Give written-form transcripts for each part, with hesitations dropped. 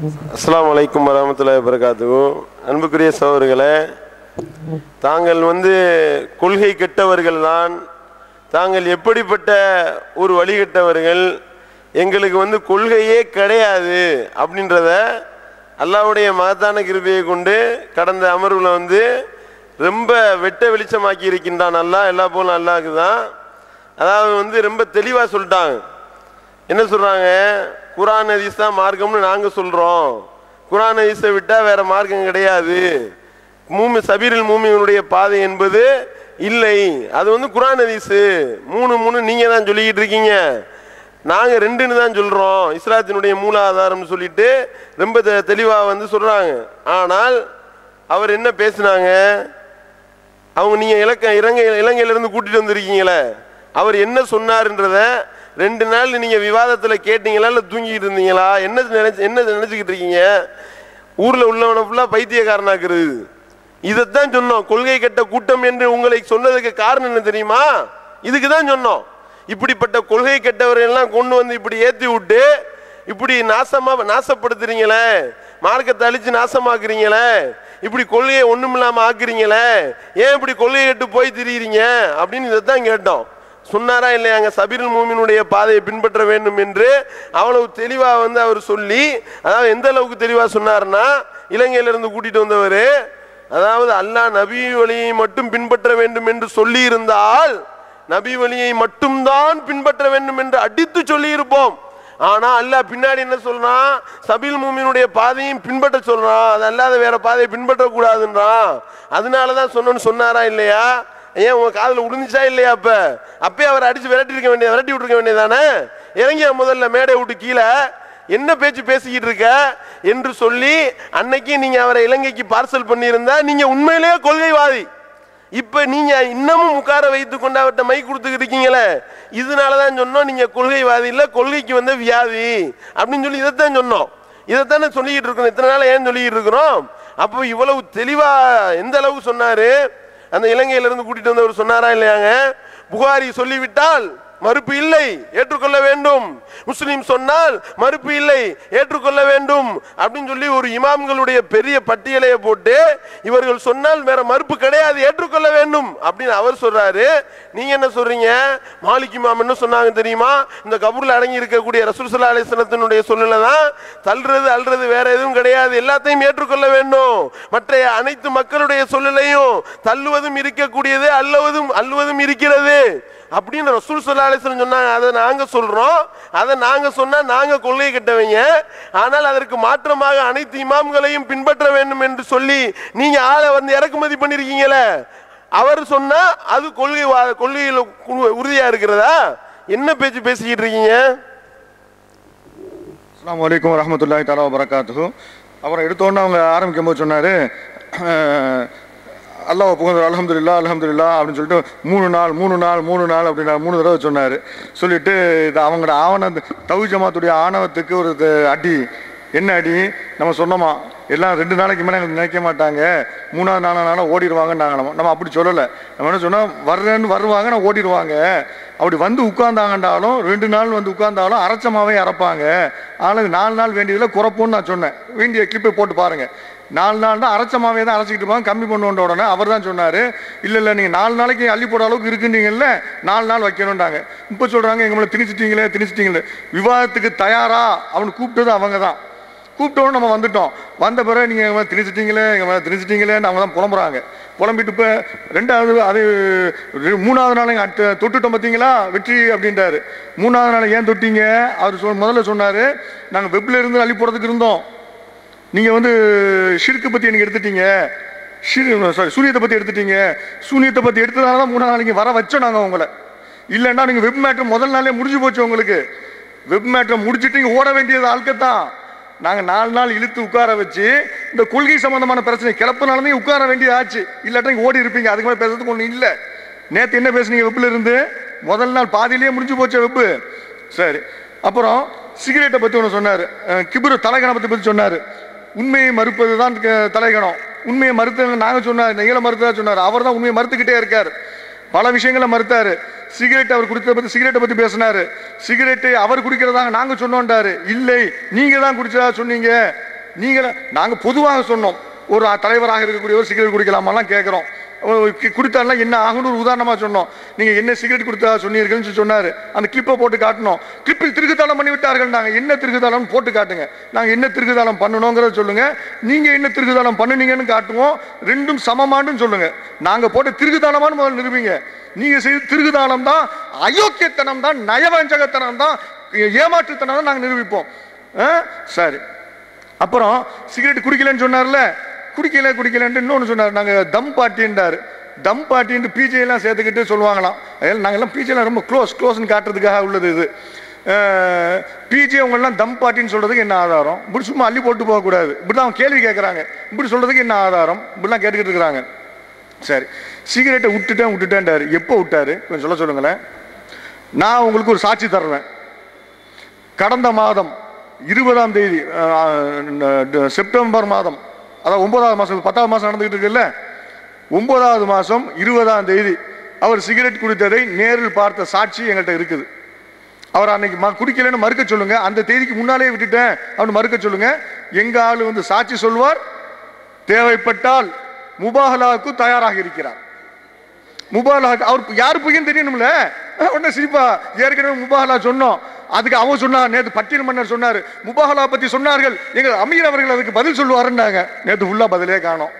அஸ்ஸலாமு அலைக்கும் வரஹ்மத்துல்லாஹி வபரகாத்துஹு. அன்புக்குரிய சகோதரர்களே, தாங்கள் கொள்கை கெட்டவர்கள் தான். தாங்கள் எப்படிப்பட்ட ஒரு வழிகட்டவர்கள், எங்களுக்கு கொள்கையே கிடையாது அப்படின்றத அல்லாஹ்வுடைய மகத்தான கிருபையை கொண்டு கடந்த அமர்வில் ரொம்ப வெட்ட வெளிச்சமாக்கி இருக்கின்றான் அல்லாஹ். எல்லா போலும் அல்லாஹ்க்கு தான். அதாவது ரொம்ப தெளிவாக சொல்லிட்டாங்க. என்ன சொல்கிறாங்க? குர்ஆன் ஹதீஸ் தான் மார்க்கம்னு நாங்கள் சொல்கிறோம். குர்ஆன் ஹதீஸை விட்டால் வேறு மார்க்கம் கிடையாது. சபீருல் மூமினுடைய பாதை என்பது இல்லை. அது குர்ஆன் ஹதீஸு. மூணு நீங்கள் தான் சொல்லிக்கிட்டு இருக்கீங்க. நாங்கள் ரெண்டுன்னு தான் சொல்கிறோம். இஸ்லாத்தினுடைய மூலாதாரம்னு சொல்லிட்டு ரொம்ப தெளிவாக சொல்கிறாங்க. ஆனால் அவர் என்ன பேசுனாங்க? அவங்க நீங்கள் இலங்கையிலேருந்து கூட்டிகிட்டு வந்திருக்கீங்களே, அவர் என்ன சொன்னார்ன்றத 2 நாள் நீங்கள் விவாதத்தில் கேட்டீங்களா இல்லை தூங்கிக்கிட்டு இருந்தீங்களா? என்ன நினச்சிக்கிட்டு இருக்கீங்க? ஊரில் உள்ளவனை ஃபுல்லாக பைத்தியக்காரனாக்குறது. இதைத்தான் சொன்னோம். கொள்கை கெட்ட கூட்டம் என்று உங்களை சொன்னதுக்கு காரணம் என்ன தெரியுமா? இதுக்கு தான் சொன்னோம். இப்படிப்பட்ட கொள்கை கெட்டவரையெல்லாம் கொண்டு இப்படி ஏற்றி விட்டு இப்படி நாசப்படுத்துறீங்களே, மார்க்கத்தை அழிச்சு நாசமாக்குறீங்களே, இப்படி கொள்கையை ஒன்றுமில்லாமல் ஆக்குறீங்களே, ஏன் இப்படி கொள்கை கெட்டு போய் திரியிறீங்க அப்படின்னு இதைத்தான் கேட்டோம். சொன்னாரா இல்லையாங்க? சபீருல் மூமினுடைய பாதையை பின்பற்ற வேண்டும் என்று அவ்வளவு தெளிவாக அவர் சொல்லி, அதாவது எந்த அளவுக்கு தெளிவாக சொன்னார்னா, இலங்கையிலிருந்து கூட்டிட்டு வந்தவர், அதாவது அல்லாஹ் நபி வழியை மட்டும் பின்பற்ற வேண்டும் என்று சொல்லி இருந்தால் நபி வழியை மட்டும்தான் பின்பற்ற வேண்டும் என்று அடித்து சொல்லி இருப்போம். ஆனா அல்லாஹ் பின்னாடி என்ன சொல்றான்? சபீல் மூமினுடைய பாதையும் பின்பற்ற சொல்றான். அது அல்லாத வேற பாதையை பின்பற்ற கூடாதுன்றான். அதனாலதான் சொன்னாரா இல்லையா? ஏன் உங்க காதுல உடுந்துச்சா இல்லையா? அப்பே அவரை அடிச்சு விரட்டி விட்டுருக்க வேண்டியதானே? இறங்கிய முதல்ல மேடை விட்டு கீழே என்ன பேச்சு பேசிக்கிட்டு இருக்க என்று சொல்லி அன்னைக்கு நீங்க அவரை இலங்கைக்கு பார்சல் பண்ணியிருந்தா நீங்க உண்மையிலேயே கொள்கைவாதி. இப்ப நீங்க இன்னமும் உட்கார வைத்து கொண்டு அவர்கிட்ட மை கொடுத்துக்கிட்டு இருக்கீங்களே, இதனாலதான் சொன்னோம் நீங்க கொள்கைவாதி இல்ல, கொள்கைக்கு வியாதி அப்படின்னு சொல்லி இதைத்தான் சொன்னோம். இதைத்தானே சொல்லிக்கிட்டு இருக்கிறோம். இத்தனை நாள் ஏன் சொல்லிக்கிட்டு இருக்கிறோம்? அப்போ இவ்வளவு தெளிவா எந்த அளவுக்கு சொன்னாரு? அந்த இலங்கையிலிருந்து கூட்டிட்டு வந்தவர் சொன்னாரா இல்லையாங்க? புகாரி சொல்லிவிட்டால் மறுப்பு இல்லை, ஏற்றுக்கொள்ள வேண்டும். முஸ்லிம் சொன்னால் மறுப்பு இல்லை, ஏற்றுக்கொள்ள வேண்டும் அப்படின்னு சொல்லி ஒரு இமாம்களுடைய பெரிய பட்டியலையை போட்டு இவர்கள் சொன்னால் வேற மறுப்பு கிடையாது, ஏற்றுக்கொள்ள வேண்டும் அப்படின்னு அவர் சொல்றாரு. நீங்க என்ன சொல்றீங்க? மாலிக் இமாம் என்ன சொன்னாங்க தெரியுமா? இந்த கபூர்ல அடங்கி இருக்கக்கூடிய ரசூல் ஸல்லல்லாஹு அலைஹி வஸல்லத்தினுடைய சொல்லல தான் தள்ளுறது அல்றது வேற எதுவும் கிடையாது, எல்லாத்தையும் ஏற்றுக்கொள்ள வேண்டும். மற்ற அனைத்து மக்களுடைய சொல்லலையும் தள்ளுவதும் இருக்கக்கூடியது, அள்ளுவதும் இருக்கிறது அப்படின்னு ரசூல் ஸல்லல்லாஹு அலைஹி வஸல்லம் சொன்னாங்க. அதை நாங்க சொல்றோம். அதை நாங்க சொன்னா நாங்க கொள்கை கெட்டவங்க. ஆனால் அதற்கு மாற்றமாக அனைத்து இமாம்களையும் பின்பற்ற வேண்டும் என்று சொல்லி நீங்க ஆளை இறக்குமதி பண்ணிருக்கீங்களே, அவர் சொன்னா அது கொள்கையில் உறுதியா இருக்கிறதா? என்ன பேச்சு பேசிக்கிட்டு இருக்கீங்க? அஸ்ஸலாமு அலைக்கும் வரஹ்மத்துல்லாஹி தஆலா வபரகாத்துஹு. அப்புறம் எடுத்தோன்னு அவங்க ஆரம்பிக்கும் போது சொன்னாரு, அல்லாஹ் புகழ்ந்து அல்ஹம்துலில்லாஹ் அல்ஹம்துலில்லாஹ் அப்படின்னு சொல்லிட்டு 3 நாள் அப்படின்னு 3 தடவை சொன்னார். சொல்லிட்டு இது அவங்களோட தௌஹீத் ஜமாத்துடைய ஆணவத்துக்கு ஒரு அடி. என்ன அடி? நம்ம சொன்னோமா, எல்லாம் 2 நாளைக்கு மேலே நினைக்க மாட்டாங்க, 3ஆவது நாளாக ஓடிடுவாங்கன்னு நம்ம அப்படி சொல்லலை. நம்ம என்ன சொன்னால் வருவாங்க, நான் ஓடிடுவாங்க. அப்படி உட்கார்ந்தாங்கன்றாலும் 2 நாள் உட்கார்ந்தாலும் அரைச்சமாவே அரைப்பாங்க. ஆனால் 4 நாள் வேண்டியதில் குறைப்போன்னு நான் சொன்னேன். வேண்டிய கிளிப்பை போட்டு பாருங்க. 4 நாள் தான் அரைச்சமாவே தான் அரைச்சிக்கிட்டு இருப்பாங்க. கம்மி பண்ணுவோன்ற உடனே அவர் தான் சொன்னார், இல்லை நீங்கள் 4 நாளைக்கு அள்ளி போட அளவுக்கு இருக்குன்றீங்கல்ல, 4 நாள் வைக்கணும்ட்டாங்க. இப்போ சொல்கிறாங்க எங்களை திணிச்சிட்டீங்களே. விவாதத்துக்கு தயாரா அவனு கூப்பிட்டது அவங்க தான். கூப்பிட்டோன்னு நம்ம வந்துட்டோம். வந்த பிறகு நீங்கள் எங்களை திணிச்சிட்டீங்களேன்னு அவங்க தான் புலம்புறாங்க. புலம்பிட்டு இப்போ 2வது அது 3ஆவது நாள் தொட்டுட்டோம் பார்த்தீங்களா வெற்றி அப்படின்றாரு. 3ஆவது நாள் ஏன் தொட்டீங்க? அவர் முதல்ல சொன்னார், நாங்கள் வெப்பில் இருந்து அள்ளி போடுறதுக்கு இருந்தோம், நீங்கள் ஷிர்க்கை பற்றி எனக்கு எடுத்துட்டீங்க, சூரியத்தை பற்றி எடுத்துட்டீங்க. சூரியத்தை பற்றி எடுத்ததால தான் 3ஆவது நாளைக்கு வர வச்சோம் நாங்கள் உங்களை. இல்லைன்னா நீங்கள் வெப் மேட்டர் முதல் நாளே முடிஞ்சு போச்சு. உங்களுக்கு வெப் மேட்டரை முடிச்சுட்டு நீங்கள் ஓட வேண்டியது ஆட்கத்தான். நாங்கள் 4 நாள் இழுத்து உட்கார வச்சு இந்த கொள்கை சம்பந்தமான பிரச்சனை கிளப்பினாலும் உட்கார வேண்டியது ஆச்சு. இல்லாட்டா நீங்கள் ஓடி இருப்பீங்க. அதுக்கு மேலே பேசுறதுக்கு ஒன்றும் இல்லை. நேற்று என்ன பேசுனீங்க? வெப்பில் இருந்து முதல் நாள் பாதியிலேயே முடிஞ்சு போச்சு வெப்பு. சரி, அப்புறம் சிகரெட்டை பற்றி ஒன்று சொன்னார். கிபுரு தலைகணத்தை பற்றி சொன்னார். உண்மையை மறுப்பது தான் தலைகணம். உண்மையை மறுத்து நாங்கள் சொன்னார், நெய்களை மறுத்ததா சொன்னார். அவர் தான் உண்மையை மறுத்துக்கிட்டே இருக்கார். பல விஷயங்களை மறுத்தாரு. சிகரெட் அவர் குடித்ததை பற்றி சிகரெட்டை பற்றி பேசினாரு. சிகரெட்டை அவர் குடிக்கிறதாக நாங்கள் சொன்னோன்றாரு. இல்லை, நீங்க தான் குடிச்சதா சொன்னீங்க. நீங்களே நாங்கள் பொதுவாக சொன்னோம், ஒரு தலைவராக இருக்கக்கூடியவர் சிகரெட் குடிக்கலாமெல்லாம் கேட்குறோம். குடித்தாலாம் என்ன ஆகும்னு ஒரு உதாரணமாக சொன்னோம். நீங்கள் என்ன சிகரெட் கொடுத்தா சொன்னீர்கள்னு சொன்னார். அந்த கிளிப்பை போட்டு காட்டணும். கிளிப்பில் திருகுதாளம் பண்ணி விட்டார்கள். நாங்கள் என்ன திருகுதாளம் போட்டு காட்டுங்க. நாங்கள் என்ன திருகுதாளம் பண்ணணுங்கிறத சொல்லுங்க. நீங்கள் என்ன திருகுதாளம் பண்ணுனீங்கன்னு காட்டுவோம். ரெண்டும் சமமானு சொல்லுங்க. நாங்கள் போட்ட திருகுதாளமானு முதல்ல நிரூபிங்க. நீங்கள் செய்த திருகுதாளம் தான், அயோக்கியத்தனம் தான், நயவஞ்சகத்தனம் தான், ஏமாற்றுத்தனம் தான் நாங்கள் நிரூபிப்போம். சரி. அப்புறம் சிகரெட் குடிக்கலன்னு சொன்னார்ல, குடிக்கலன்ட்டு இன்னொன்று சொன்னார். நாங்கள் தம் பார்ட்டின்றார். தம் பார்ட்டின்ட்டு பிஜேலாம் சேர்த்துக்கிட்டு சொல்லுவாங்களாம். அதனால் நாங்கள்லாம் பிஜேலாம் ரொம்ப க்ளோஸ்ன்னு காட்டுறதுக்காக உள்ளது இது. பிஜே உங்களெல்லாம் தம் பார்ட்டின்னு சொல்கிறதுக்கு என்ன ஆதாரம்? இப்படி சும்மா அள்ளி போட்டு போகக்கூடாது. இப்படி தான் அவங்க கேள்வி கேட்குறாங்க. இப்படி சொல்கிறதுக்கு என்ன ஆதாரம்? இப்படிலாம் கேட்டுக்கிட்டு இருக்கிறாங்க. சரி, சிகரெட்டை விட்டுட்டேன்டாரு. எப்போ விட்டாரு கொஞ்சம் சொல்லுங்களேன். நான் உங்களுக்கு ஒரு சாட்சி தருவேன். கடந்த மாதம் 20ஆம் தேதி செப்டம்பர் மாதம், அதாவது 9வது மாதம், 10வது மாதம் நடந்துகிட்டு இருக்குல்ல, 9வது மாதம் 20ஆம் தேதி அவர் சிகரெட் குடித்ததை நேரில் பார்த்த சாட்சி எங்கள்கிட்ட இருக்குது. அவர் அன்னைக்கு குடிக்கலன்னு மறுக்க சொல்லுங்க. அந்த தேதிக்கு முன்னாலே விட்டுட்டேன் அப்படின்னு மறுக்க சொல்லுங்க. எங்க ஆளு வந்து சாட்சி சொல்வார். தேவைப்பட்டால் முபாஹலாவுக்கு தயாராக இருக்கிறார். முபாஹலா அவர் யாரு பொய்ன்னு தெரியணும்ல. உடனே சிரிப்பா, ஏற்கனவே முபாஹலா சொன்னோம். அதுக்கு அவன் சொன்னார், நேற்று பட்டியல் மன்னர் சொன்னார், முபாஹலா பத்தி சொன்னார்கள், எங்கள் அமீர் அவர்கள் அதுக்கு பதில் சொல்லுவாருன்னாங்க. நேற்று ஃபுல்லா பதிலே காணோம்.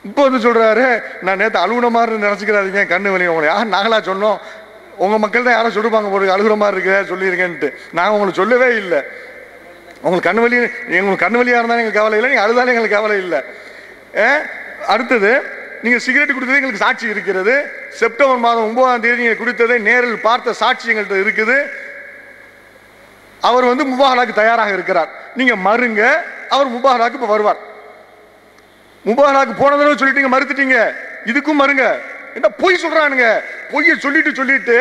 இப்போ வந்து சொல்றாரு, நான் நேற்று அழுகுன மாதிரி நினைச்சுக்கிறாதீங்க, கண்ணு வலி உங்களை யார் நாங்களா சொன்னோம், உங்க மக்கள் தான் யாரும் சொல்லுவாங்க போது அழுகுற மாதிரி இருக்கு சொல்லியிருக்கேன்ட்டு. நாங்கள் உங்களுக்கு சொல்லவே இல்லை. உங்களுக்கு கண்ணு வலி, எங்களுக்கு கண்ணு வலியா இருந்தாலும் எங்களுக்கு கவலை இல்லை, நீங்க அழுதாலும் எங்களுக்கு கவலை இல்லை. அடுத்தது, நீங்க சிகரெட் குடித்தது எங்களுக்கு சாட்சி இருக்கிறது. செப்டம்பர் மாதம் 9ஆம் தேதி நீங்க குடித்ததை நேரில் பார்த்த சாட்சி எங்கள்கிட்ட இருக்குது. அவர் வந்து முபாஹலாக்கு தயாராக இருக்கிறார். நீங்க மறுங்க, அவர் முபாஹலாக்கு இப்ப வருவார். முபாஹலாக்கு போன தடவை சொல்லிட்டீங்க, மறுத்துட்டீங்க, இதுக்கும் மறுங்க. என்ன பொய் சொல்றானுங்க. பொய்யை சொல்லிட்டு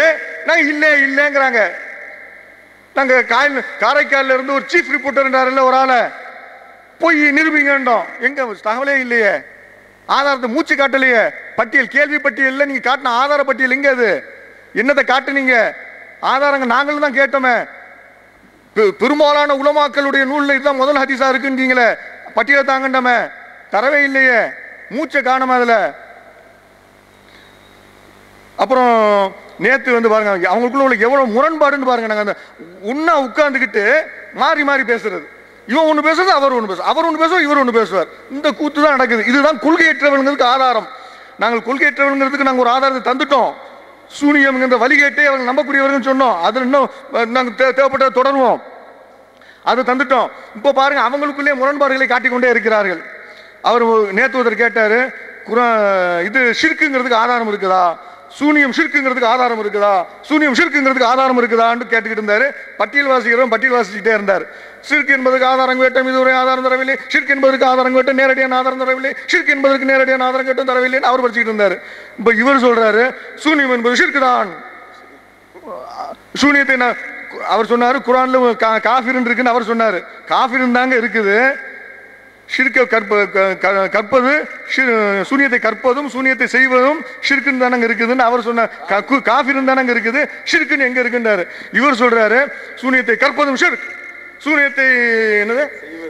நாங்க இல்லைங்கிறாங்க. நாங்க காரைக்காலில் இருந்து ஒரு சீஃப் ரிப்போர்ட்டர் ஒரு ஆளை போய் நிரூபிங்கன்றோம். எங்க தகவலே இல்லையே, ஆதாரத்தை மூச்சு காட்டலையே. பட்டியல், கேள்வி பட்டியல் நீங்க காட்டின ஆதார பட்டியல் எங்க? அது என்னத்தை காட்டுனீங்க? ஆதாரங்க நாங்களும் தான் கேட்டோமே. பெரும்பாலான உலமாக்களுடைய நூல்ல இதுதான் முதல் ஹதீஸா இருக்குன்றீங்களே, பட்டியலை தாங்கண்டமே, தரவே இல்லையே, மூச்சை காணாம அதுல. அப்புறம் நேத்து வந்து பாருங்க, அவங்களுக்குள்ள உள்ள எவ்வளவு முரண்பாடுன்னு பாருங்க. நாங்க அந்த உண்ணா உட்கார்ந்துக்கிட்டு மாறி மாறி பேசுறது. இவன் ஒண்ணு பேசுறது, அவர் ஒண்ணு பேசுவார், அவர் ஒண்ணு பேசுவார், இவர் ஒண்ணு பேசுவார். இந்த கூத்து தான் நடக்குது. இதுதான் கொள்கையற்றவர்களுக்கு ஆதாரம். நாங்கள் கொள்கையற்றவர்களுக்கு நாங்கள் ஒரு ஆதாரத்தை தந்துட்டோம். சூனியம் என்ற வழிகேட்டை அவர்கள் நம்பக்கூடியவர்கள் சொன்னோம். அதில் இன்னும் நாங்கள் தேவைப்பட்ட தொடருவோம். அதை தந்துட்டோம். இப்போ பாருங்க, அவங்களுக்குள்ளே முரண்பாடுகளை காட்டிக்கொண்டே இருக்கிறார்கள். அவர் நேத்து ஒருத்தர் கேட்டாரு, இது ஷிர்க்குங்கிறதுக்கு ஆதாரம் இருக்குதா, சூனியம் ஷிர்க்குங்கிறதுக்கு ஆதாரம் இருக்குதா, சூனியம் ஷிர்க்குங்கிறதுக்கு ஆதாரம் இருக்குதான்னு கேட்டுக்கிட்டு இருந்தாரு. பட்டியல் வாசிக்கிட்டே இருந்தார். ஷிர்க் என்பதற்கு ஆதாரம் கேட்டோம், இதுவரை ஆதாரம் தரவில்லை. ஷிர்க் என்பதற்கு ஆதாரம் கேட்டோம், நேரடியான ஆதாரம் தரவில்லை. ஷிர்க் என்பதற்கு நேரடியான ஆதாரம் கேட்டோம், தரவில்லைன்னு அவர் படிச்சுக்கிட்டு இருந்தாரு. இப்ப இவர் சொல்றாரு, சூனியம் என்பது ஷிர்க் தான். சூனியத்தை அவர் சொன்னாரு, குர்ஆன்ல காஃபிர் இருக்குன்னு அவர் சொன்னாரு. காஃபிர் தாங்க இருக்குது. ஷிர்க்கை கற்பது, சூனியத்தை கற்பதும் சூனியத்தை செய்வதும் ஷிர்க்குன்னு தானங்க இருக்குதுன்னு அவர் சொன்னார். காஃபிர் தானங்க இருக்குது, ஷிர்க்குன்னு எங்க இருக்குன்றாரு. இவர் சொல்றாரு, சூனியத்தை கற்பதும் ஷிர்க், சூனியத்தை என்னது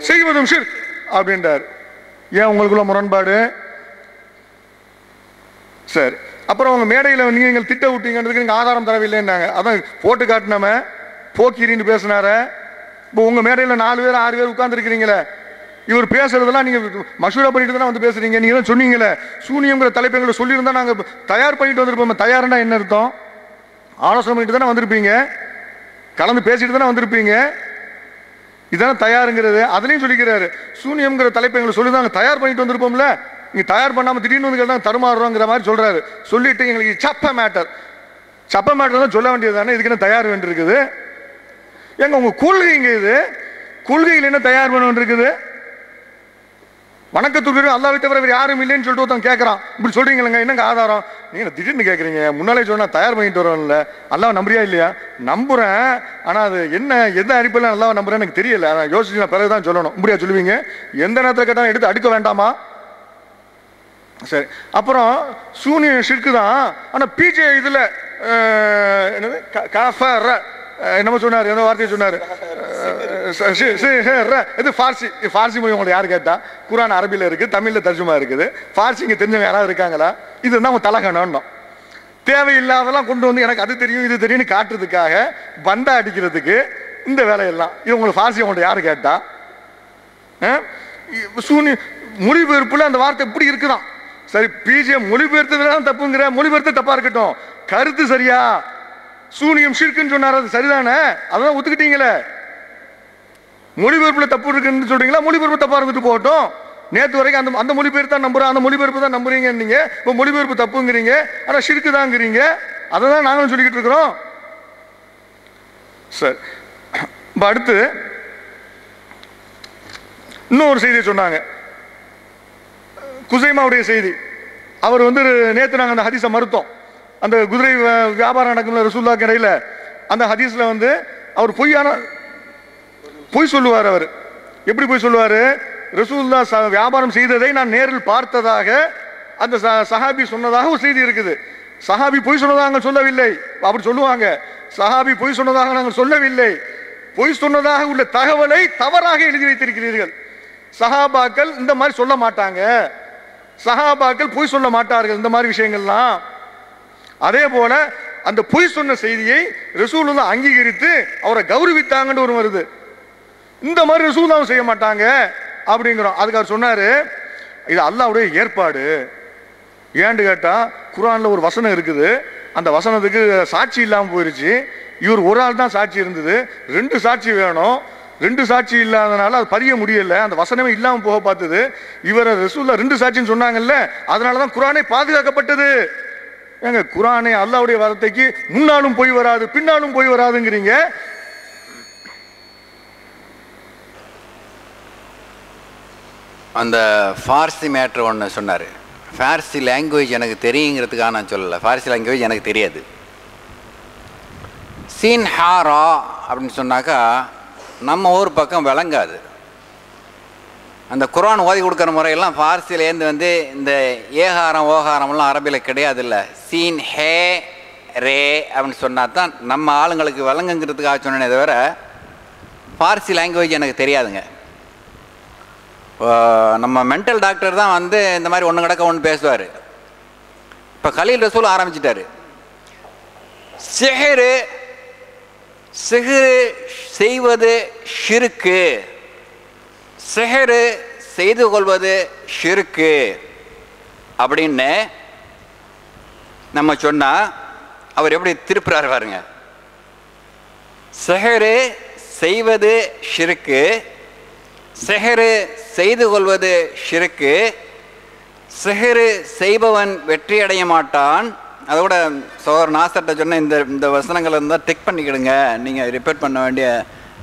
செய்வதும் ஷிர்க் அப்படின்றார். ஏன் உங்களுக்குள்ள முரண்பாடு? சரி, அப்புறம் உங்க மேடையில் நீங்கள் திட்ட விட்டீங்கன்றதுக்கு நீங்க ஆதாரம் தரவில்லைன்னாங்க. அதான் போட்டு காட்டினாம போக்கிரின்னு பேசினார. இப்போ உங்க மேடையில் 4 பேர் 6 பேர் உட்கார்ந்து இருக்கிறீங்களே, இவர் பேசுறதெல்லாம் நீங்க மஷூரா பண்ணிட்டு தானே வந்து பேசுறீங்க. நீங்க தான் சொன்னீங்களே, சூனியம்ங்கிற தலைப்பை சொல்லியிருந்தா நாங்க தயார் பண்ணிட்டு வந்திருப்போம். தயார்னா என்ன அர்த்தம்? ஆலோசனை பண்ணிட்டு தானே வந்திருப்பீங்க, கலந்து பேசிட்டு தானே வந்திருப்பீங்க. இதானே தயாருங்கிறது. அதுலயும் சொல்லிக்கிறாரு, சூனியம்ங்கிற தலைப்பை சொல்லி தான் தயார் பண்ணிட்டு வந்திருப்போம்ல, நீங்க தயார் பண்ணாம திடீர்னு வந்து தருமாறுறோங்கிற மாதிரி சொல்றாரு. சொல்லிட்டு எங்களுக்கு சப்ப மேட்டர் தான் சொல்ல வேண்டியது தானே, இதுக்கு என்ன தயார் வேண்டி இருக்குது? எங்க உங்க கொள்கைங்க இது? கொள்கையில் என்ன தயார் பண்ண வேண்டியிருக்குது? வணக்கத்துக்கு அல்லாஹ்வை தவிர வேறு யாரும் இல்லைன்னு சொல்லிட்டு ஒருத்தன் கேட்கறான். இப்படி சொல்றீங்களா? என்னங்க ஆதாரம்? நீங்க திடீர்னு கேட்குறீங்க. முன்னாலே சொன்னா தயார் பண்ணிட்டு வரோம்ல. அல்லாஹ் நம்புறியா இல்லையா? நம்புறேன், ஆனா அது என்ன எந்த அடிப்படையில் அல்லாஹ் நம்புறேன்னு எனக்கு தெரியல. நான் யோசிச்சு நான் பிறகுதான் சொல்லணும். இப்படியா சொல்லுவீங்க? எந்த நேரத்தில் கேட்டாலும் எடுத்து அடுக்க வேண்டாமா? சரி, அப்புறம் சூனியம் ஷிர்க்கு தான். ஆனா பிஜே இதுல என்னது என்னமோ சொன்னாரு, என்ன வார்த்தையை சொன்னாரு, இது ஃபார்சி மொழி உங்களை யார் கேட்டா? குரான் அரபியில் இருக்குது, தமிழில் தர்ஜுமா இருக்குது. ஃபார்சிங்க தெரிஞ்சவங்க யாராவது இருக்காங்களா? இதுதான் உங்க தலகணும். தேவையில்லாதெல்லாம் கொண்டு வந்து எனக்கு அது தெரியும் இது தெரியும்னு காட்டுறதுக்காக பந்தா அடிக்கிறதுக்கு இந்த வேலையெல்லாம். இது உங்களுக்கு ஃபார்சி உங்கள்ட்ட யாரு கேட்டா? மொழிபெயர்ப்புல அந்த வார்த்தை எப்படி இருக்குதான்? சரி, பிஜிஎம் மொழிபெயர்த்ததுதான் தப்புங்கிற, மொழிபெயர்த்து தப்பா இருக்கட்டும், கருத்து சரியா? சூனியம் ஷிர்க்குன்னு சொன்னார், அது சரிதானே? அதான் ஒத்துக்கிட்டீங்களே. மொழிபெயர்ப்புல தப்பு இருக்குன்னு சொல்றீங்களா? மொழிபெயர்ப்பு தப்பா இருந்துட்டு போகட்டும். நேற்று வரைக்கும் அந்த மொழிபெயர்ப்பு தான் நம்புறோம், அந்த மொழிபெயர்ப்பு தான் நம்புறீங்க. நீங்க இப்போ மொழிபெயர்ப்பு தப்புங்கிறீங்க, ஆனா ஷிர்க்கு தாங்கிறீங்க. அதை தான் நாங்களும் சொல்லிக்கிட்டு இருக்கிறோம். சரி, இப்போ அடுத்து இன்னொரு செய்தியை சொன்னாங்க, குசைமாவுடைய செய்தி. அவர் வந்து நேற்று நாங்கள் அந்த ஹதீஸை மறுத்தோம். அந்த குதிரை வியாபாரம் நடக்கும் ரசூலுல்லாஹ்க்கு இடையில அந்த ஹதீஸ்ல வந்து அவர் பொய் சொல்லுவார். அவர் எப்படி பொய் சொல்லுவார்? ரசூலுல்லாஹ் வியாபாரம் செய்ததை நான் நேரில் பார்த்ததாக அந்த சஹாபி சொன்னதாக ஒரு செய்தி இருக்குது. சஹாபி பொய் சொன்னதாக நாங்கள் சொல்லவில்லை. அப்படி சொல்லுவாங்க, சஹாபி பொய் சொன்னதாக நாங்கள் சொல்லவில்லை, பொய் சொன்னதாக உள்ள தகவலை தவறாக எழுதி வைத்திருக்கிறீர்கள். சஹாபாக்கள் இந்த மாதிரி சொல்ல மாட்டாங்க, சஹாபாக்கள் பொய் சொல்ல மாட்டார்கள் இந்த மாதிரி விஷயங்கள்லாம். அதே போல அந்த பொய் சொன்ன செய்தியை ரசூலுல்லாஹ் அங்கீகரித்து அவரை கௌரவித்தாங்கன்னு ஒரு வருது. இந்த மாதிரி ரசூலுல்லாஹ் செய்ய மாட்டாங்க அப்படிங்கிறோம். அதுக்கு அவர் சொன்னாரு, இது அல்லாஹ்வுடைய ஏற்பாடு. ஏன்னு கேட்டா குர்ஆன்ல ஒரு வசனம் இருக்குது, அந்த வசனத்துக்கு சாட்சி இல்லாமல் போயிருச்சு. இவர் ஒரு ஆள் தான் சாட்சி இருந்தது, 2 சாட்சி வேணும். 2 சாட்சி இல்லாதனால அது பதிய முடியல, அந்த வசனமே இல்லாமல் போக பார்த்தது. இவரை ரசூலுல்லாஹ் 2 சாட்சின்னு சொன்னாங்கல்ல, அதனாலதான் குர்ஆனே பாதுகாக்கப்பட்டது. ஏங்க, குர்ஆனே அல்லாஹ்வுடைய வார்த்தைக்கு முன்னாலும் போய் வராது பின்னாலும் போய் வராதுங்கிறீங்க. அந்த ஃபார்சி மேட்ரு ஒன்று சொன்னார். ஃபார்சி லாங்குவேஜ் எனக்கு தெரியுங்கிறதுக்காக நான் சொல்லலை, ஃபார்சி லாங்குவேஜ் எனக்கு தெரியாது. சீன் ஹாரா அப்படின்னு சொன்னாக்கா நம்ம ஊர் பக்கம் விளங்காது. அந்த குர்ஆன் ஓதி கொடுக்குற முறையெல்லாம் ஃபார்சிலேருந்து வந்து இந்த ஏகாரம் ஓகாரம்லாம் அரபியில் கிடையாது. இல்லை, சீன் ஹே ரே அப்படின்னு சொன்னால் தான் நம்ம ஆளுங்களுக்கு விளங்குங்கிறதுக்காக சொன்னேனே தவிர ஃபார்சி லாங்குவேஜ் எனக்கு தெரியாதுங்க. நம்ம மென்டல் டாக்டர் தான் வந்து இந்த மாதிரி ஒன்று கிடக்க ஒன்று பேசுவார். இப்போ கலீல் ரசூல் ஆரம்பிச்சிட்டாரு, சிஹ்ரு செய்வது ஷிர்க்கு, சிஹ்ரு செய்து கொள்வது ஷிர்க்கு அப்படின்னு நம்ம சொன்னா அவர் எப்படி திருப்புறாரு பாருங்க. சிஹ்ரு செய்வது ஷிர்க்கு, சிஹ்ரு செய்து கொள்வது ஷிர்க்கு, சிஹ்ரு செய்பவன் வெற்றி அடைய மாட்டான். அதோட சோர் நாசர்கிட்ட சொன்ன இந்த வசனங்களை இருந்தால் டிக் பண்ணிக்கிடுங்க, நீங்கள் ரிப்பீட் பண்ண வேண்டிய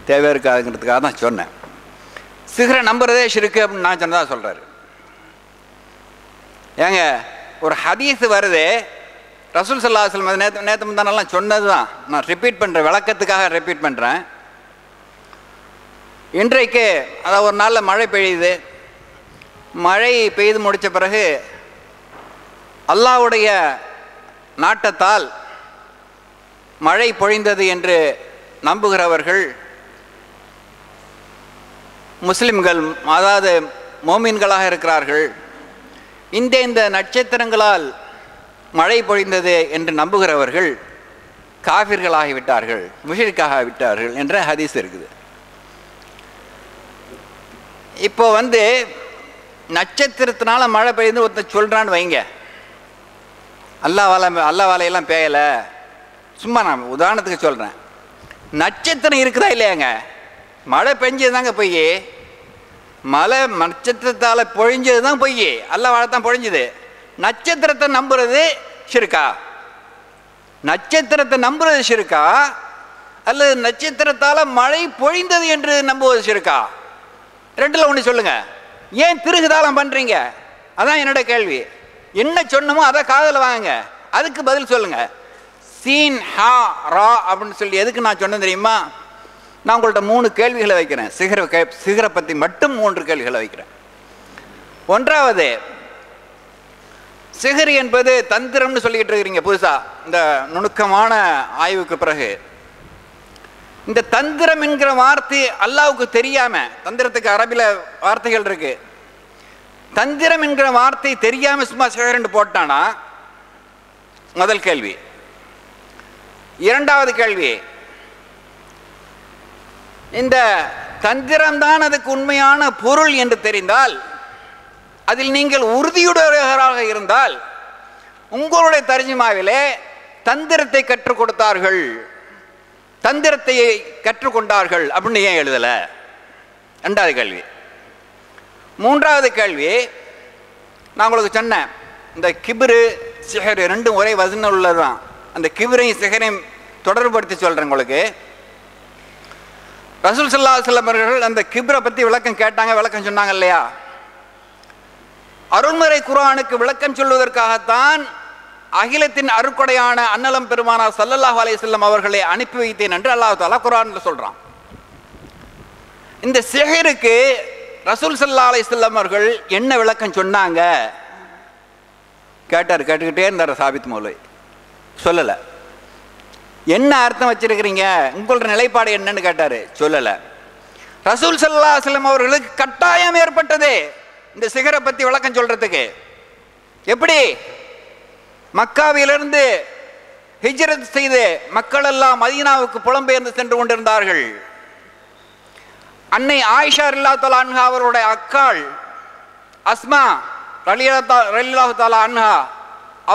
தேவை இருக்காதுங்கிறதுக்காக தான் சொன்னேன். சிஹ்ரை நம்புறதே ஷிர்க்கு அப்படின்னு நான் சொன்னதாக சொல்கிறாரு. ஏங்க, ஒரு ஹதீஸ் வருது, ரசூல் ஸல்லல்லாஹு அலைஹி வஸல்லம் நேற்று முந்தானெல்லாம் சொன்னது தான், நான் ரிப்பீட் பண்ணுறேன், விளக்கத்துக்காக ரிப்பீட் பண்ணுறேன். இன்றைக்கு அதாவது ஒரு நாளில் மழை பெய்யுது, மழை பெய்து முடித்த பிறகு அல்லாஹ்வுடைய நாட்டத்தால் மழை பொழிந்தது என்று நம்புகிறவர்கள் முஸ்லிம்கள், அதாவது மோமின்களாக இருக்கிறார்கள். இந்த நட்சத்திரங்களால் மழை பொழிந்தது என்று நம்புகிறவர்கள் காஃபிர்களாகிவிட்டார்கள், முஷ்ரிக்காக விட்டார்கள் என்ற ஹதீஸ் இருக்குது. இப்போ வந்து நட்சத்திரத்தினால மழை பெய்யுது ஒருத்தர் சொல்கிறான்னு வைங்க, அல்லா வாழையெல்லாம் பேயலை, சும்மா நான் உதாரணத்துக்கு சொல்கிறேன். நட்சத்திரம் இருக்குதா இல்லையாங்க? மழை பெஞ்சது தாங்க பொய், மழை நட்சத்திரத்தால் பொழிஞ்சது தான் பொய், அல்லா வாழை தான் பொழிஞ்சுது. நட்சத்திரத்தை நம்புறது ஷிர்கா? நட்சத்திரத்தை நம்புறது ஷிர்கா அல்லது நட்சத்திரத்தால் மழை பொழிந்தது என்று நம்புவது ஷிர்கா? ரெண்டில் ஒன்று சொல்லுங்க. ஏன் திருகுதாளம் பண்ணுறீங்க? அதான் என்னோட கேள்வி. என்ன சொன்னமோ அதை காதில் வாங்க, அதுக்கு பதில் சொல்லுங்க. சீன் ஹா ரா அப்படின்னு சொல்லி எதுக்கு நான் சொன்னேன் தெரியுமா? நான் உங்கள்கிட்ட 3 கேள்விகளை வைக்கிறேன். சிகரை பற்றி மட்டும் 3 கேள்விகளை வைக்கிறேன். ஒன்றாவது, சிஹர் என்பது தந்திரம்னு சொல்லிக்கிட்டு இருக்கிறீங்க புதுசா, இந்த நுணுக்கமான ஆய்வுக்கு பிறகு. இந்த தந்திரம் என்கிற வார்த்தை அல்லாவுக்கு தெரியாம, தந்திரத்துக்கு அரபில வார்த்தைகள் இருக்கு, தந்திரம் என்கிற வார்த்தை தெரியாம சும்மா சிகரெண்டு போட்டானா? முதல் கேள்வி. இரண்டாவது கேள்வி, இந்த தந்திரம்தான் அதுக்கு உண்மையான பொருள் என்று தெரிந்தால், அதில் நீங்கள் உறுதியுடையவராக இருந்தால், உங்களுடைய தர்ஜுமாவிலே தந்திரத்தை கற்றுக் கொடுத்தார்கள், தந்திரத்தை கற்றுக்கொண்டார்கள் அப்படின்னு ஏன் எழுதல? ரெண்டாவது கேள்வி. மூன்றாவது கேள்வி, நான் உங்களுக்கு சொன்னேன், இந்த கிபிரு சிஹர் ரெண்டும் ஒரே வசனம் உள்ளதுதான். அந்த கிபிரையும் சிஹரையும் தொடர்புபடுத்தி சொல்றேன் உங்களுக்கு. ரசூல் ஸல்லல்லாஹு அலைஹி வஸல்லம் அவர்கள் அந்த கிப்ரை பத்தி விளக்கம் கேட்டாங்க, விளக்கம் சொன்னாங்க இல்லையா? அருள்முறை குர்ஆனுக்கு விளக்கம் சொல்வதற்காகத்தான் அகிலத்தின் அருட்கொடையான அன்னலம் பெருமானார் ஸல்லல்லாஹு அலைஹி வஸல்லம் அவர்களை அனுப்பி வைத்தேன் என்று அல்லாஹ் தஆலா குர்ஆன்ல சொல்றான். இந்த சிஹருக்கு ரசூல் ஸல்லல்லாஹு அலைஹி வஸல்லம் அவர்கள் என்ன விளக்கம் சொன்னாங்க? கேட்டுக்கிட்டே இருந்தார் சாபித் மௌலவி, சொல்லல. என்ன அர்த்தம் வச்சிருக்கிறீங்க, உங்களோட நிலைப்பாடு என்னன்னு கேட்டாரு, சொல்லல. ரசூல் ஸல்லல்லாஹு அலைஹி வஸல்லம் அவர்களுக்கு கட்டாயம் ஏற்பட்டது இந்த சிகரை பத்தி விளக்கம் சொல்றதுக்கு. எப்படி? மக்காவிலிருந்து ஹிஜ்ரத் செய்து மக்கள் எல்லாம் மதீனாவுக்கு புலம்பெயர்ந்து சென்று கொண்டிருந்தார்கள். அன்னை ஆயிஷா ரலியல்லாஹு தஆலா அன்ஹா அவருடைய அக்காள் அஸ்மா ரலியல்லாஹு தஆலா அன்ஹா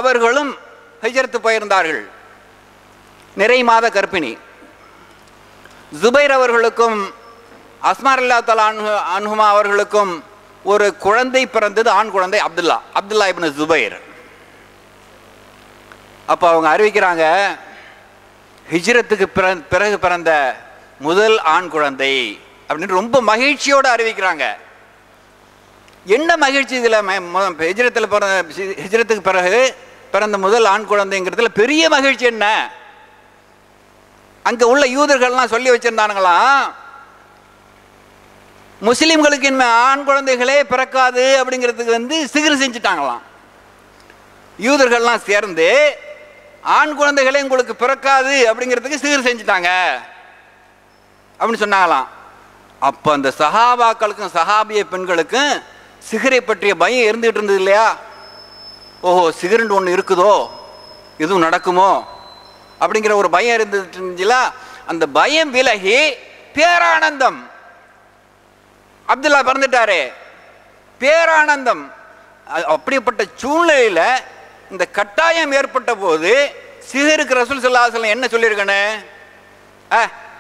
அவர்களும் ஹிஜ்ரத் போயிருந்தார்கள். நிறை மாத கர்ப்பிணி. ஜுபைர் அவர்களுக்கும் அஸ்மா ரலியல்லாஹு தஆலா அன்ஹுமா அவர்களுக்கும் ஒரு குழந்தை பிறந்தது, ஆண் குழந்தை, அப்துல்லா இப்னு ஜுபைர். அப்போ அவங்க அறிவிக்கிறாங்க, ஹிஜ்ரத்துக்கு பிறகு பிறந்த முதல் ஆண் குழந்தை அப்படின்னு ரொம்ப மகிழ்ச்சியோடு அறிவிக்கிறாங்க. என்ன மகிழ்ச்சி இதில்? ஹிஜ்ரத்துக்கு பிறகு பிறந்த முதல் ஆண் குழந்தைங்கிறதுல பெரிய மகிழ்ச்சி என்ன? அங்கே உள்ள யூதர்கள்லாம் சொல்லி வச்சிருந்தானுங்களாம், முஸ்லிம்களுக்கு இனிமே ஆண் குழந்தைகளே பிறக்காது அப்படிங்கிறதுக்கு சிகிர் செஞ்சுட்டாங்களாம். யூதர்கள்லாம் சேர்ந்து ஆண் குழந்தைகளே உங்களுக்கு பிறக்காது அப்படிங்கிறதுக்கு சிகிர் செஞ்சுட்டாங்க அப்படின்னு சொன்னாங்களாம். அப்போ அந்த சஹாபாக்களுக்கும் சஹாபிய பெண்களுக்கும் சிகரை பற்றிய பயம் இருந்துகிட்டு இருந்தது இல்லையா? ஓஹோ, சிகருண்டு ஒன்று இருக்குதோ, எதுவும் நடக்குமோ அப்படிங்கிற ஒரு பயம் இருந்துட்டு இருந்துச்சுல. அந்த பயம் விலகி பேரானந்தம், அப்துல்லா பிறந்துட்டாரே, பேரானந்தம். அப்படிப்பட்ட சூழ்நிலையில் இந்த கட்டாயம் ஏற்பட்ட போது சிகருக்கு ரசூல் ஸல்லல்லாஹு அலைஹி வஸல்லம் என்ன சொல்லியிருக்கனே?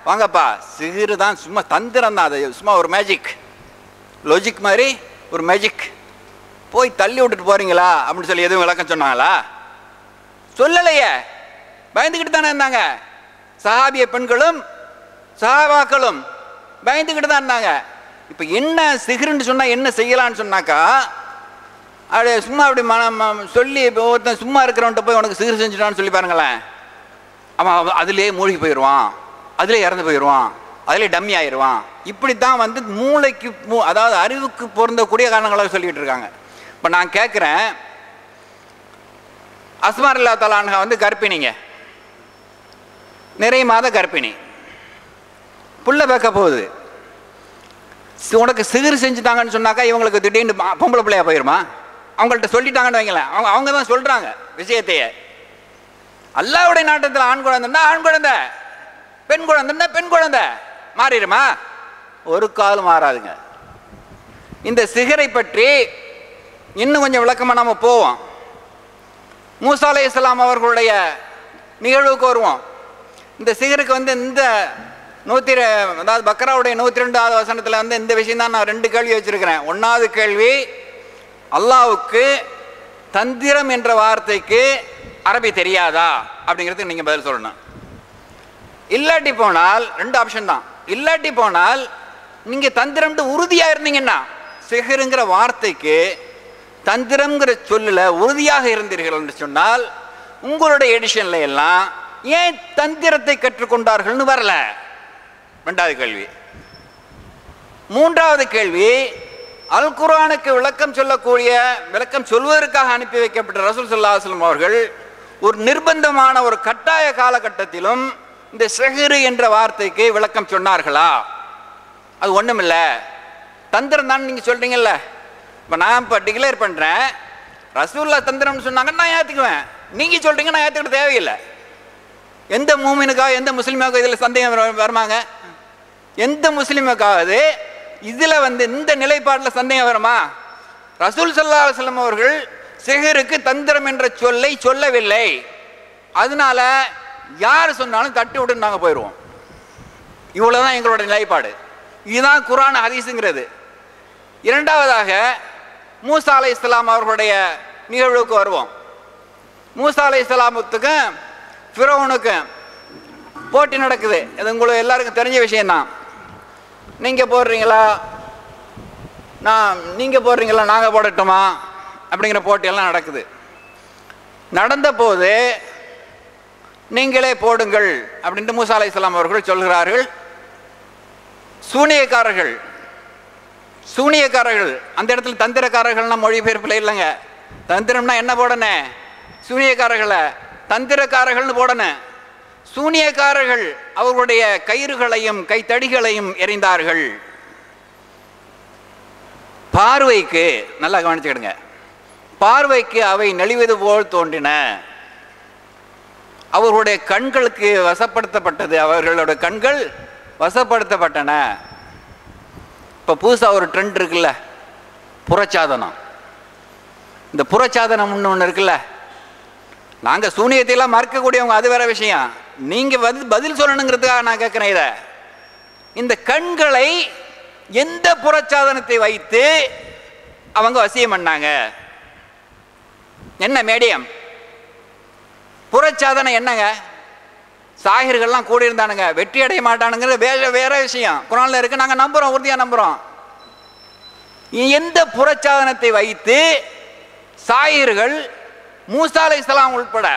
வாங்கப்பா, சிகிரு தான், சும்மா தந்திரம் தான், அது சும்மா ஒரு மேஜிக், லாஜிக் மாதிரி ஒரு மேஜிக், போய் தள்ளி விட்டுட்டு போறீங்களா அப்படின்னு சொல்லி எதுவும் விளக்கம் சொன்னாங்களா? சொல்லலையே. பயந்துக்கிட்டு தானே இருந்தாங்க. சஹாபிய பெண்களும் சஹாபாக்களும் பயந்துக்கிட்டு தான் இருந்தாங்க. இப்போ என்ன சிகிருன்னு சொன்னால் என்ன செய்யலான்னு சொன்னாக்கா, அப்படி சும்மா அப்படி சொல்லி ஒருத்தன் சும்மா இருக்கிறவன்ட்ட போய் உனக்கு சிகிர் செஞ்சுட்டான்னு சொல்லி பாருங்களேன், அவன் அதிலே மூழ்கி போயிடுவான், அதிலே இறந்து போயிடுவான், அதிலே டம்மி ஆயிடுவான். இப்படித்தான் மூளைக்கு அதாவது அறிவுக்கு பொருந்தக்கூடிய காரணங்களாக சொல்லிட்டு இருக்காங்க. இப்போ நான் கேட்குறேன், அஸ்மா ரலியல்லாஹு தஆலா அன்ஹா கர்ப்பிணிங்க, நிறை மாத கர்ப்பிணி, புள்ள பேக்க போகுது. உனக்கு சிகிர் செஞ்சுட்டாங்கன்னு சொன்னாக்கா இவங்களுக்கு திடீர்னு பொம்பளை பிள்ளையா போயிருமா? அவங்கள்ட்ட சொல்லிட்டாங்கன்னு வைங்களேன், அவங்க தான் சொல்றாங்க விஷயத்தையே. அல்லாஹ்வுடைய நாட்டத்தில் ஆண் குழந்தைன்னா ஆண் குழந்தை, பெண் குழந்தைன்னா பெண் குழந்தை, மாறிடுமா? ஒரு காலம் மாறாதுங்க. இந்த சிகரை பற்றி இன்னும் கொஞ்சம் விளக்கமா நாம போவோம். மூசா அலைஹிஸ்ஸலாம் அவர்களுடைய நிகழ்வுக்கு வருவோம். இந்த சிகருக்கு இந்த அதாவது பக்ராவுடைய 102வது வசனத்தில் இந்த விஷயம் தான் நான் 2 கேள்வி வச்சிருக்கிறேன். 1வது கேள்வி, அல்லாஹ்வுக்கு தந்திரம் என்ற வார்த்தைக்கு அரபி தெரியாதா அப்படிங்கிறதுக்கு நீங்க பதில் சொல்லணும். இல்லாட்டி போனால் 2 ஆப்ஷன் தான். இல்லாட்டி போனால் நீங்க தந்திரம்ட்டு உறுதியா இருந்தீங்கன்னா, சிஹருங்கிற வார்த்தைக்கு தந்திரம்ங்கிற சொல்லுல உறுதியாக இருந்தீர்கள் என்று சொன்னால், உங்களுடைய எடிஷன்ல எல்லாம் ஏன் தந்திரத்தை கற்றுக்கொண்டார்கள்னு வரல. 2வது கேள்வி. 3வது கேள்வி, அல் குர்ஆனுக்கு விளக்கம் சொல்வதற்காக அனுப்பி வைக்கப்பட்ட ரசூல் ஸல்லல்லாஹு அலைஹி வஸல்லம் அவர்கள் ஒரு நிர்பந்தமான ஒரு கட்டாய காலகட்டத்திலும் இந்த சிஹ்ரு என்ற வார்த்தைக்கு விளக்கம் சொன்னார்களா? அது ஒண்ணுமில்ல, தந்திரம் தான் நீங்க சொல்றீங்கல்ல. இப்ப நான் இப்ப டிக்ளேர் பண்றேன், ரசூலுல்லாஹ் தந்திரம்னு சொன்னாங்க, நான் ஏத்துக்குவேன். நீங்க சொல்றீங்க, நான் ஏத்துக்கிட்டு தேவையில்லை. எந்த மூமினுக்கா எந்த முஸ்லிமுக்கா இதுல சந்தேகம் வருமாங்க? எந்த முஸ்லிமுக்காவது இதுல இந்த நிலைப்பாட்டில் சந்தேகம் வருமா? ரசூல் ஸல்லல்லாஹு அலைஹி வஸல்லம் அவர்கள் சிஹ்ருக்கு தந்திரம் என்ற சொல்லை சொல்லவில்லை. அதனால யார் சொன்னாலும் தட்டி விட்டு நாங்கள் போயிடுவோம். இவ்வளவுதான் எங்களோட நிலைப்பாடு. இதுதான் குர்ஆன் ஹதீஸுங்கிறது. இரண்டாவதாக மூசா அலைஹிஸ்ஸலாம் அவர்களுடைய நிகழ்வுக்கு வருவோம். மூசா அலைஹிஸ்ஸலாமுக்கும் ஃபிரௌனுக்கும் போட்டி நடக்குது. இது உங்களுக்கு எல்லாருக்கும் தெரிஞ்ச விஷயம்தான். நீங்க போடுறீங்களா நாங்கள் போடட்டுமா அப்படிங்கிற போட்டியெல்லாம் நடக்குது. நடந்த போது நீங்களே போடுங்கள் அப்படின்ட்டு மூசா அலைஹிஸ்ஸலாம் அவர்கள் சொல்கிறார்கள். சூனியக்காரர்கள் அந்த இடத்துல தந்திரக்காரர்கள்னா மொழிபெயர்ப்பில் இல்லைங்க. தந்திரம்னா என்ன போடணும்? சூனியக்காரர்களை தந்திரக்காரர்கள்னு போடணும். சூனியக்காரர்கள் அவர்களுடைய கயிறுகளையும் கைத்தடிகளையும் எறிந்தார்கள். பார்வைக்கு நல்லா கவனிச்சுக்கிடுங்க, பார்வைக்கு அவை நெளிவது போல் தோன்றின. அவர்களுடைய கண்களுக்கு வசப்படுத்தப்பட்டது, அவர்களுடைய கண்கள் வசப்படுத்தப்பட்டன. இப்போ புதுசாக ஒரு ட்ரெண்ட் இருக்குல்ல, புறச்சாதனம். இந்த புறச்சாதனம் ஒன்று இருக்குல்ல, நாங்கள் சூனியத்தையெல்லாம் மறுக்கக்கூடியவங்க, அது வேற விஷயம். நீங்கள் பதில் சொல்லணுங்கிறதுக்காக நான் கேட்குறேன். இதை இந்த கண்களை எந்த புறச்சாதனத்தை வைத்து அவங்க வசியம் பண்ணாங்க? என்ன மீடியம்? புறச்சாதனம் என்னங்க? சாகிர்கள்லாம் கூடியிருந்தானுங்க, வெற்றி அடைய மாட்டானுங்கிறது வேற விஷயம். குர்ஆன்ல இருக்கு, நாங்கள் நம்புறோம், உறுதியாக நம்புறோம். எந்த புறச்சாதனத்தை வைத்து சாகிர்கள் மூசா அலைஹிஸ்ஸலாம் உட்பட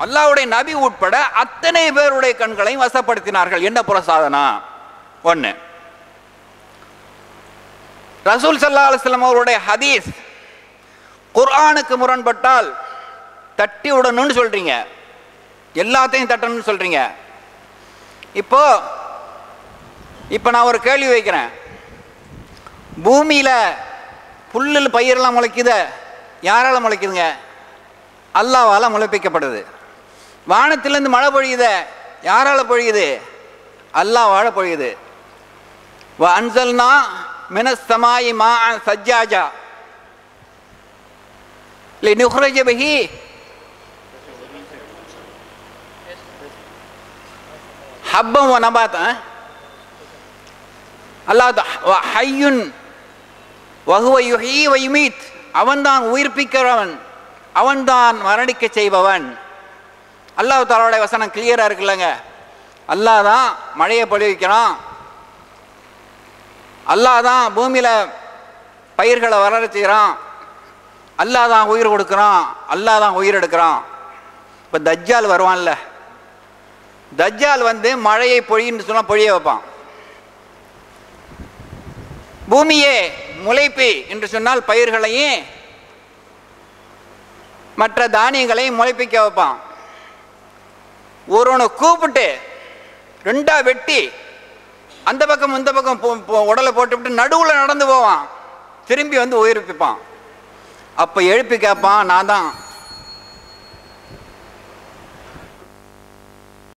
அல்லாஹ்வுடைய நபி உட்பட அத்தனை பேருடைய கண்களையும் வசப்படுத்தினார்கள்? என்ன புறச்சாதனம்? ஒன்று. ரசூல் ஸல்லல்லாஹு அலைஹி வஸல்லம் அவருடைய ஹதீஸ் குர்ஆனுக்கு முரண்பட்டால் தட்டி விடணும்னு சொல்றீங்க, எல்லாத்தையும் தட்டணும்னு சொல்றீங்க. இப்போ நான் ஒரு கேள்வி வைக்கிறேன். பூமியில புல்லு பயிரெல்லாம் முளைக்குத, யாரால முளைக்குதுங்க? அல்லாஹ்வால முளைப்பிக்கப்படுது. வானத்திலிருந்து மழை பொழியுத, யாரால பொழியுது? அல்லாஹ்வால பொழியுது. வ அன்ஸல்னா மினஸ் ஸமாஇ மாஅன் சஜ்ஜாஜா லினுக்ரிஜ பிஹி ஹப்பன் வ நபாத்தன். அல்லாஹ் ஹய்யுன் வ ஹுவ யுஹ்யி வ யுமீத். அவன்தான் உயிர்ப்பிக்கிறவன், அவன்தான் மரணிக்க செய்பவன். அல்லாஹ் தஆலாவுடைய வசனம் கிளியரா இருக்குல்லங்க. அல்லாஹ் தான் மழையை பொழிவிக்கிறான், அல்லாஹ் தான் பூமியில பயிர்களை வளர செய்கிறான், அல்லாஹ் தான் உயிர் கொடுக்குறான், அல்லாஹ் தான் உயிர் எடுக்கிறான். இப்போ தஜ்ஜால் வருவான்ல, தஜ்ஜால் மழையை பொழின்னு சொன்னா பொழிய வைப்பான். பூமியே முளைப்பி என்று சொன்னால் பயிர்களையும் மற்ற தானியங்களையும் முளைப்பிக்க வைப்பான். ஒருவனை கூப்பிட்டு ரெண்டா வெட்டி அந்த பக்கம் இந்த பக்கம் உடலை போட்டுவிட்டு நடுவில் நடந்து போவான், திரும்பி உயிர்ப்பிப்பான். அப்போ எழுப்பி கேட்பான், நான் தான்